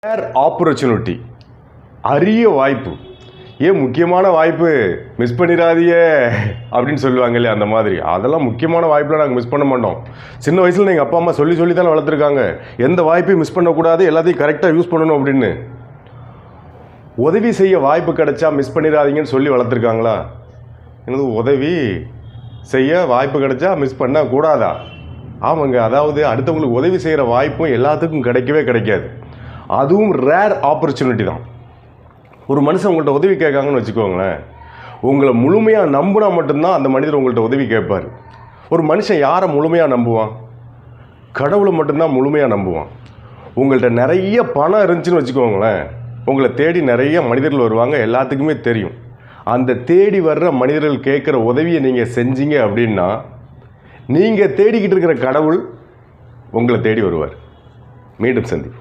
Rare opportunity, அரிய வாய்ப்பு. ஏன் முக்கியமான வாய்ப்பு மிஸ் பண்ணிடாதீங்க அப்படின்னு சொல்லுவாங்க இல்லையா, அந்த மாதிரி. அதெல்லாம் முக்கியமான வாய்ப்பெலாம் நாங்கள் மிஸ் பண்ண மாட்டோம். சின்ன வயசில் எங்கள் அப்பா அம்மா சொல்லி சொல்லி தானே வளர்த்துருக்காங்க, எந்த வாய்ப்பையும் மிஸ் பண்ணக்கூடாது, எல்லாத்தையும் கரெக்டாக யூஸ் பண்ணணும் அப்படின்னு. உதவி செய்ய வாய்ப்பு கிடைச்சா மிஸ் பண்ணிடாதீங்கன்னு சொல்லி வளர்த்துருக்காங்களா? எனது உதவி செய்ய வாய்ப்பு கிடைச்சா மிஸ் பண்ணக்கூடாதா? ஆமாங்க. அதாவது அடுத்தவங்களுக்கு உதவி செய்கிற வாய்ப்பும் எல்லாத்துக்கும் கிடைக்கவே கிடைக்காது. அதுவும் ரேர் ஆப்பர்ச்சுனிட்டி தான். ஒரு மனுஷன் உங்கள்கிட்ட உதவி கேட்காங்கன்னு வச்சுக்கோங்களேன், உங்களை முழுமையாக நம்பினா மட்டும்தான் அந்த மனிதர் உங்கள்கிட்ட உதவி கேட்பார். ஒரு மனுஷன் யாரை முழுமையாக நம்புவான்? கடவுளை மட்டும்தான் முழுமையாக நம்புவான். உங்கள்கிட்ட நிறைய பணம் இருந்துச்சுன்னு வச்சுக்கோங்களேன், உங்களை தேடி நிறைய மனிதர்கள் வருவாங்க, எல்லாத்துக்குமே தெரியும். அந்த தேடி வர்ற மனிதர்கள் கேட்குற உதவியை நீங்கள் செஞ்சீங்க அப்படின்னா, நீங்கள் தேடிக்கிட்டு இருக்கிற கடவுள் உங்களை தேடி வருவார். மீண்டும் சந்திப்போம்.